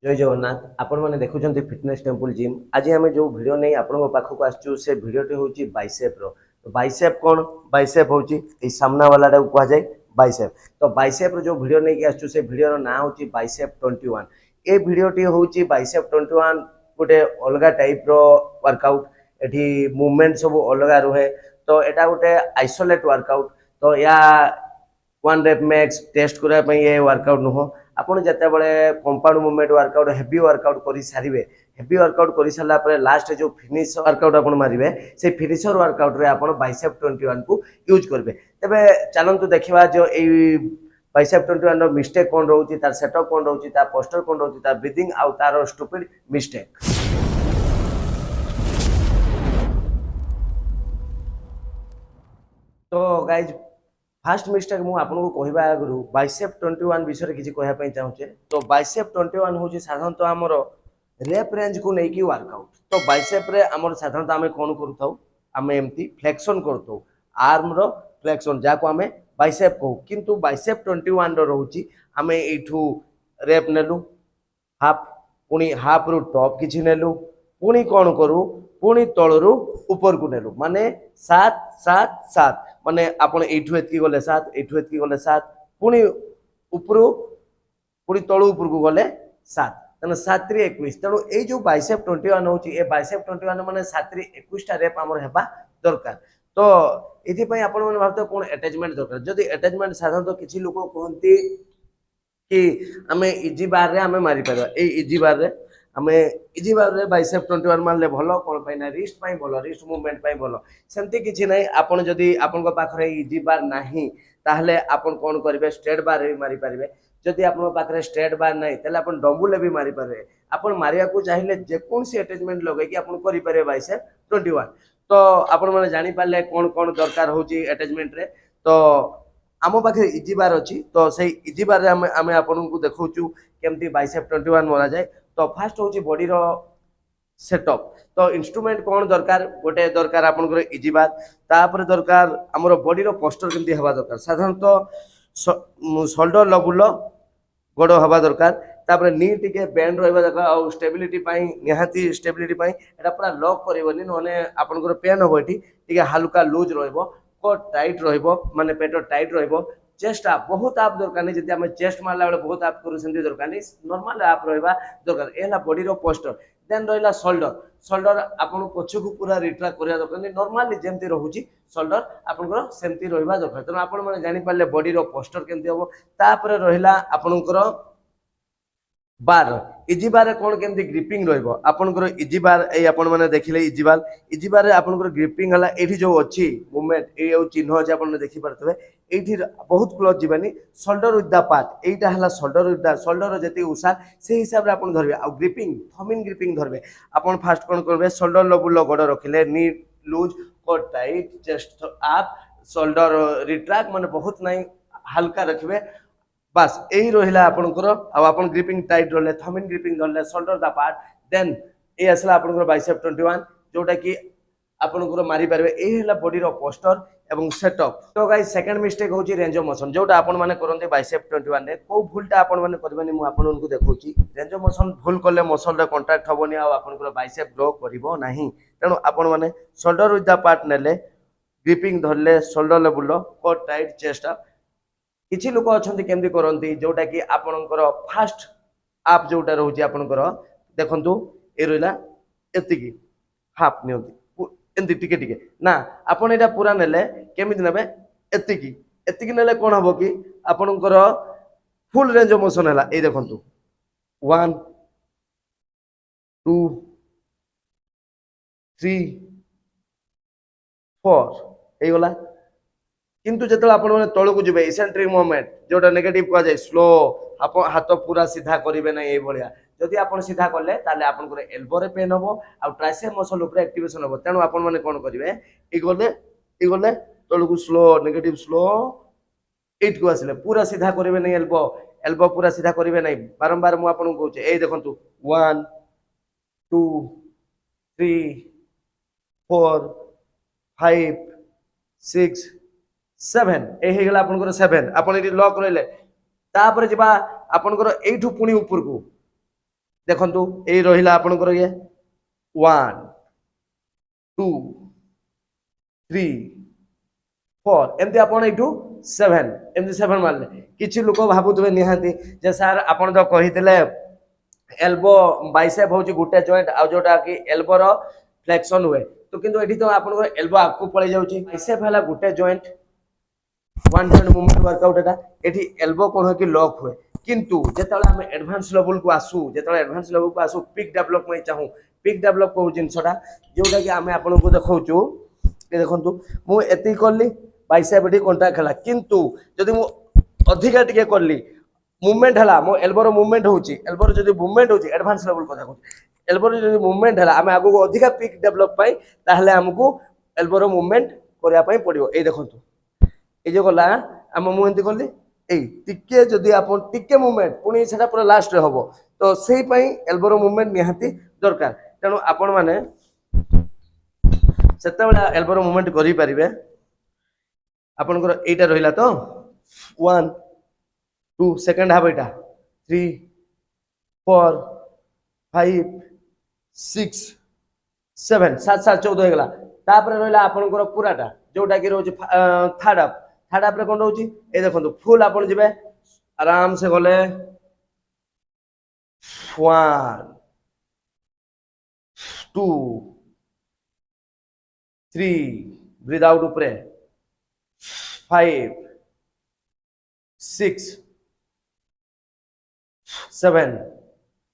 जय जगन्नाथ आपण मैंने देखुं फिटनेस टेम्पल जिम। आज आम जो भिड नहीं आपण पाखक आसचु से भिडटी हूँ बाइसेप बाइसेप कौन बाइसेप हूँ सामना वाला कह जाए बाइसेप। तो बाइसेप जो भिड नहीं आसचु से भिडर ना हूँ बाइसेप 21। ये भिडटी हूँ बाइसेप 21 गोटे अलग टाइप वर्कआउट। एटी मूवमेंट सब अलग रुहे। तो यहाँ गोटे आइसोलेट वर्कआउट। तो या वन रेप मैक्स टेस्ट करने ये वर्कआउट नुह। आपड़ जिते बड़े compound movement workout heavy workout कर सारे हेवी वर्कआउट कर सारापर लास्ट जो फिनिश वर्कआउट आप मारे से फिनिशर वर्कआउट रे आप बाइसेप 21 को यूज करेंगे। तेरे चलतु देखा जो यही बाइसेप 21 मिस्टेक कौन रोचे तार सेटअप कौन रोचे तार पोस्टर कौन रोचे तार ब्रीथिंग आउ तार स्टुपिड मिस्टेक। तो गाइज फास्ट मिस्टेक मुझे आपको कहवा आगु बाइसेप 21 विषय किसी कहवाई चाहूचे। तो बाइसेप 21 हूँ साधारणतः आमर रेप रेंज को लेकिन वर्कआउट। तो बाइसेप रे आमर साधारणतः आम कौन करें एमती फ्लेक्शन कर आर्म रो फ्लेक्शन जहाँ आम बाइसेप कहू। किंतु बाइसेप 21 रोचे आम यू रेप नेलु हाफ पुणी हाफ रु टॉप किसी नेलु पुणी कौन करूँ पुणी तलू ऊपर को नेलु माने 7 7 7 माने आपण एठू एतकी गले 7 एठू एतकी गले 7 पुणी उपरू पुणी तलू ऊपर को गले 7 तेना 7 3 21। तेणु ये जो बाइसेप 21 होची ए बाइसेप 21 माने 7 3 21 टा रेप हमर हेबा दरकार। तो एथि पई आपण मन भाबते कोन अटैचमेंट दरकार। जदि अटैचमेंट साधारणतः किछि लोक कहंती कि आमे इजी बार रे आमे मारी परबा। ए इजी बार रे आमे इजी बार रे बाइसेप 21 मारले भलो कोन पई ना रिस्ट पई भलो रिस्ट मूवमेंट पई भलो सेमती किछि नै। आपण जदि आपण को पाखरे इजी बार नाही ताहले आपण कोन करबे स्ट्रेट बार रे मारी परबे। जदि आपण पाखरे स्ट्रेट बार नाही ताहले आपण डंबल भी मारी परबे। आपण मारिया को चाहिले जे कोन सी अटैचमेंट लगे कि आपण करि परबे बाइसेप 21। तो आपण माने जानि पाले कोन कोन दरकार होची अटैचमेंट रे। तो आम पाखे इजी बार अच्छी। तो से इजी बार आम आपन को देखु केमती बाइसेप 21 मरा जाए। तो फास्ट हूँ बॉडी रो सेटअप। तो इंस्ट्रूमेंट कौन दरकार गोटे दरकार आपन इजी बार तापर दरकार आमर बॉडी रो पोस्टर केमती हवा दरकार। साधारणतः शोल्डर लेवल गोड़ हवा दरकार तापर नी टिके बैंड रहा दरकार और स्टेबिलिटी पाई निहाती स्टेबिलिटी पाई एटा पूरा लॉक करबनी नने आपन पेन हो टिके हल्का लूज रहइबो कोट टाइट रहिबो माने पेट टाइट रहिबो। चेस्ट आप बहुत आप दरकार नहीं। जदि आम चेस्ट मारला बेले बहुत आप करू सेमती दरकार नहीं नॉर्मल आप रहिबा दरकार। एला बॉडी रो पोस्टर देन रहिला शोल्डर। शोल्डर आपन पछकु पूरा रिट्रैक्ट करिया दरकार नहीं नॉर्मली जेमती रहूची शोल्डर आपनकर सेमती रहिबा दरकार। तनो आपन माने जानि पाले बॉडी रो पोस्टर केमती हो। तापर रहिला आपनकर बार इजी बार कौन केमती ग्रिपिंग रहिबो आपनकर इजी बार ए आपण माने देखिले इजी बार आपनकर ग्रिपिंग हला एठी जो अछि मूवमेंट ए चिन्ह जे आपण देखि परतबे एठी बहुत close Jiwani shoulder with the part एटा हला शोल्डर विथ द शोल्डर जति उषा से हिसाब रे आपण धरबे आ ग्रिपिंग थमिन ग्रिपिंग धरबे। आपण फास्ट कोन करबे शोल्डर लेवल गोड़ रखिले knee loose core tight chest up shoulder retract माने बहुत नहीं हल्का रखिबे बस यही रहा आपंकर आपन ग्रिपिंग टाइट रहा थमिन ग्रिपिंग धरले शोल्डर द पार्ट देन ये आसला आपंकर बाइसेप 21 जोटा कि आपंकर मारी पारे ये बॉडी रो पोस्टर एवं सेटअप। तो गाइस सेकंड मिस्टेक होची रेंज ऑफ मोशन जोटा आपण माने करते बाइसेप 21 रे को भूलटा आपण माने करबेनी मु आपन को देखौची। रेंज ऑफ मोशन भूल करले मसल रे कांटेक्ट होबनी आ आपनकर बाइसेप ग्रो करिवो नाही। तेणु आपण माने शोल्डर विथ द पार्ट नेले ग्रिपिंग धरले shoulder level coat tight chest up. किछि लोक अछंती केमती करंती जोटा कि आपनकर फास्ट आप जोटा रहउची आपनकर देखंतु ए रहिला एतिकी हाफ नियंती एंती टिके टिके ना आपन एटा पूरा नेले केमिति नेबे एतिकी एतिकी नेले कोन हबो कि आपनकर फुल रेंज ऑफ मोशन हला। ए देखंतु 1 2 3 4 ए गला। किंतु जो आप तौक जी इसेंट्रिक मूवमेंट जोटा नेगेटिव कह जाए स्लो आप हाथ पूरा सीधा करेंगे ना ये भाया जदि आप सीधा कले ताले आपन एल्बो पेन हम आ ट्राइसेप मसल उपर एक्टिवेशन हम। तेणु आपण मैंने कौन करेंगे ये गले तौक स्लो नेगेटिव स्लो 8 को आसिले पूरा सीधा करेंगे नहीं एल्बो एल्बो पूरा सीधा करेंगे नहीं बारंबार मुझे आपको कहूँ ये देखो 1 2 3 4 5 6 7 ए गला आपनकर 7 आपण एटी लॉक रहले तापर जिबा आपनकर एठू पुणी ऊपर को देखंतु ए रहिला आपनकर ये 1 2 3 4 एमती आपण एठू 7 एमती 7 मारले किछि लोक भाबुतबे निहांती जे सर आपण तो कहितले एल्बो बाइसेप होची गुटे जॉइंट आ जोटा कि एल्बो रो फ्लेक्शन हुए तो किंतु एठी तो आपनकर एल्बो आकु पळे जाउची बाइसेप हला गुटे joint one hand movement workout एटा एठी एल्बो कोन हो कि लॉक हुए किंतु जेतले हम एडवांस लेवल को आसु जेतले एडवांस लेवल को आसु पिक डेवलपमेंट चाहू पिक डेवलप को जिनसटा जोटा कि आमे आपन को देखौचू ए देखंतु मु एति करली बाइसेप एठी कॉन्ट्रैक्ट हला किंतु जदि मु अधिका टिके करली मूवमेंट हला मो एल्बो रो मूवमेंट होची एल्बो रो जदि मूवमेंट होची एडवांस लेवल को देखो एल्बो रो जदि मूवमेंट हला आमे आगो अधिका पिक डेवलप पाई ताहले हमकु एल्बो रो मूवमेंट करिया पई पड़ियो ए देखंतु ए जो गला हम मु एंती करली ए टिके जदि आपन टिके मूवमेंट पुनी सेटा पूरा लास्ट रे हबो तो सेही पई एल्बो रो मूवमेंट निहाती दरकार तेनु आपन माने सेते बेला एल्बो रो मूवमेंट करि परिबे आपनकर एटा रहिला तो 1 2 सेकंड हाफ एटा 3 4 5 6 7 7 7 14 हेगला तापर रहिला आपनकर पूराटा जोटा कि रोज थर्ड हाफ रे कोन रहउची ए देखंतु फुल आपन जिबे आराम से गले 1 2 3 ब्रीथ आउट ऊपर 5 6 7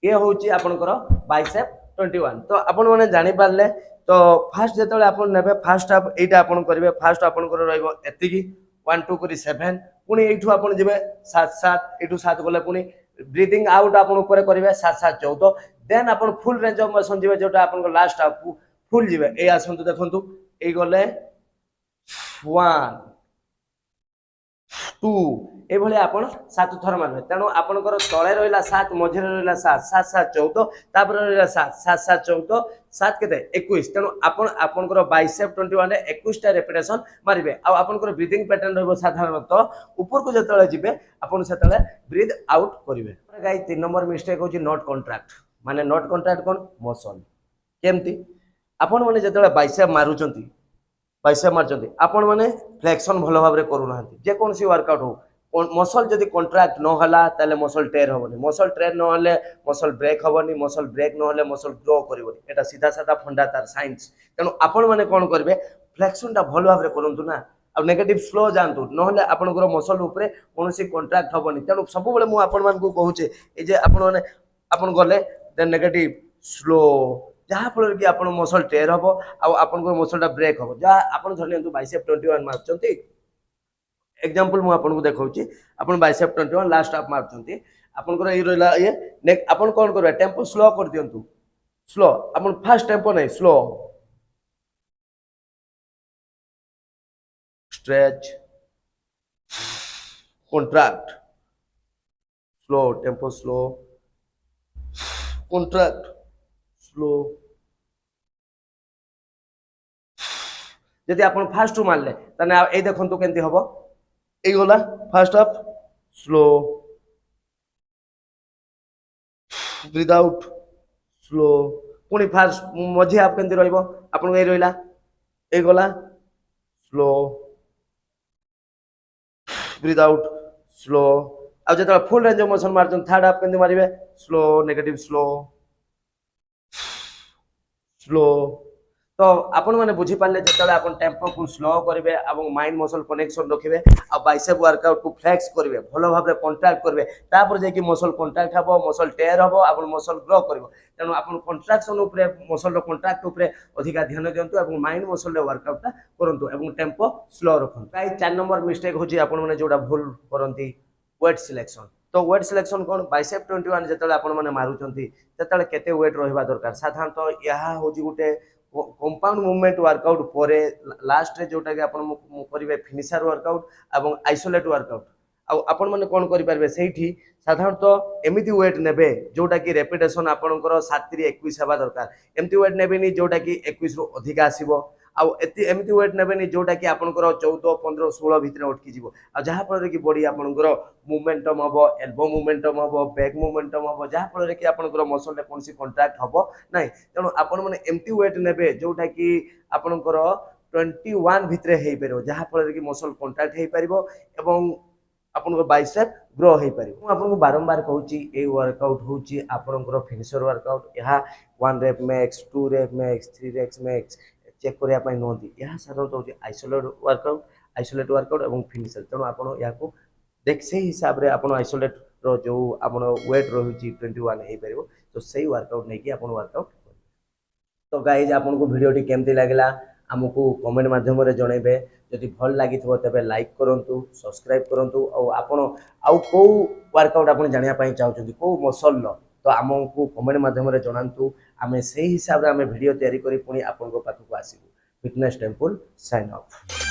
ये होची आपनकर बाइसेप 21 तो आपण माने जानि पारले तो फास्ट जेतले आपण नेबे फास्ट हाफ एटा आपण करिवे फास्ट आपनकर रहइबो एतिकी 1 2 करी 7 पुनी एठू आपण जिबे 7 7 एठू 7 गले पुनी ब्रीथिंग आउट आपण ऊपर करिवे 7 7 14 देन आपण फुल रेंज ऑफ मोशन जिबे जोटा आपण लास्ट हाफ फुल जिबे ए आसंतु देखंतु ए गले 1 2 ए भले आपण 7 थर मारबे तेनु आपनकर तळे रहिला 7 मझिरे रहिला 7 7 7 14 तापर रहिला 7 7 7 14 7 केते 21 तेनु आपनकर बाइसेप 21 रे 21 टा रेपिटेशन मारिबे आ आपनकर ब्रीथिंग पैटर्न रहबो साधारणतः ऊपर को जतळे जिबे आपण सेतळे ब्रीथ आउट करिवे गाइस 3 नंबर मिस्टेक होची नॉट कॉन्ट्रैक्ट माने नॉट कॉन्ट्रैक्ट कोन मसल केमती आपण माने जतळे बाइसेप मारुचंती बाइसेप मारचंती आपण माने फ्लेक्शन भलो भाबरे करू नाहंती जे कोनसी वर्कआउट हो मसल जदि कॉन्ट्रैक्ट न हला ताले मसल टेर होबनी मसल टेर न हले मसल ब्रेक होबनी मसल ब्रेक न हले मसल ग्रो करिवनी एटा सीधा साधा फंडा तार साइंस तेनु आपण माने कोन करबे फ्लेक्शन ता भलो भाबरे करंतु ना अब नेगेटिव स्लो जानतु न हले आपनकर मसल ऊपरे कोनसी कॉन्ट्रैक्ट होबनी तेनु सब बेले मु आपण मान को कहूचे ए जे आपण माने आपण गले देन नेगेटिव स्लो जहाँ फल कि आप मसल टेर हम आपन मसलटा ब्रेक हम जहाँ आप धरनियंतु बाइसेप 21 मारचंती एग्जांपल मु आपन को देखाउची आपन बाइसेप 21 लास्ट हाफ मारचंती आपन ए रहला ये आपन कोन करबे टेम्पो स्लो कर दियंतु स्लो आपन फास्ट टेम्पो नहीं slow stretch contract slow tempo slow contract slow जदि आपण फास्ट मारले तने ए देखंतु केंती हबो ए गला fast half slow breathe out slow पुनी फास्ट मझी हाफ केंती रहइबो आपण ए रहिला ए गला स्लो ब्रीथ आउट स्लो आ जतरा फुल रेंज ऑफ मोशन मारचन थर्ड हाफ केंती मारिबे स्लो नेगेटिव स्लो स्लो तो आपण माने बुझी पाले जतले आपण टेम्पो को स्लो करिवे एवं माइंड मसल कनेक्शन रखिवे आ बाइसेप वर्कआउट को फ्लेक्स करिवे भलो भाबरे कॉन्ट्रैक्ट करिवे तापर जे कि मसल कॉन्ट्रैक्ट हबो मसल टेयर हबो आपण मसल ग्रो करिवो तेनु आपण कॉन्ट्रैक्शन ऊपर मसल रो कॉन्ट्रैक्ट ऊपर अधिका ध्यान दियंतु एवं माइंड मसल रे वर्कआउट ता करंतु एवं टेम्पो स्लो रखंतु गाइस 4 नंबर मिस्टेक होची आपण माने जोडा भूल करंती वेट सिलेक्शन तो वेट सिलेक्शन कोन बाइसेप 21 जतले आपण माने मारुचंती ततले केते वेट रहबा दरकार साधारणतः यहा होची गुटे कंपाउंड मूवमेंट वर्कआउट पर लास्ट रे जोटा कि आपण करिवे फिनिशर वर्कआउट एवं आइसोलेट वर्कआउट आपण माने कोन करि परबे सेठी साधारणतः एमिति वेट नेबे जोटा कि रेपिटेशन आपनकर 7 रे 21 हेबा दरकार एमिति वेट नेबेनी जोटा कि 21 रो अधिक आसीबो एमती वेट नेबेनि जोटा कि आपनकर 14 15 16 भितर अटकी जीवो आ जहा फल कि बॉडी आपनकर मोमेंटम हबो एल्बो मोमेंटम हबो बैक मोमेंटम हबो जहा फल कि आपनकर मसल रे कोनसी कांट्रैक्ट हबो नै तेणु आपण माने एमती वेट नेबे जोटा कि आपनकर 21 भितर हेई परबो जहा फल कि मसल कांट्रैक्ट हेई परबो एवं आपनको बाइसेप ग्रो हेई परबो मु आपनको बारंबार कहूची ए वर्कआउट होची आपनकर फिनिशर वर्कआउट यहा 1 rep max 2 rep max 3 reps max check करिया पई नोंदी यहा साधारणतः होची आइसोलेट वर्कआउट एवं फिनिशर तेणु आपण याको देख से हिसाब रे आपण आइसोलेट रो जो आपण वेट रहुची 21 हेई परबो तो सही वर्कआउट नै कि आपण वर्कआउट तो गाइज आपको वीडियो केमती लगला आमको कमेंट माध्यम रे जणेबे जदि भल लागि तेबे लाइक करंतु सब्सक्राइब करंतु और आपण आउ को वर्कआउट आपण जानिया पई चाहउछन्ती को मसल लो तो आमको कमेंट माध्यम रे जणांतु आमे सही हिसाब रे आमे वीडियो तयारी करी पुनी आपनको पाखको आसीबु फिटनेस टेंपल साइन ऑफ।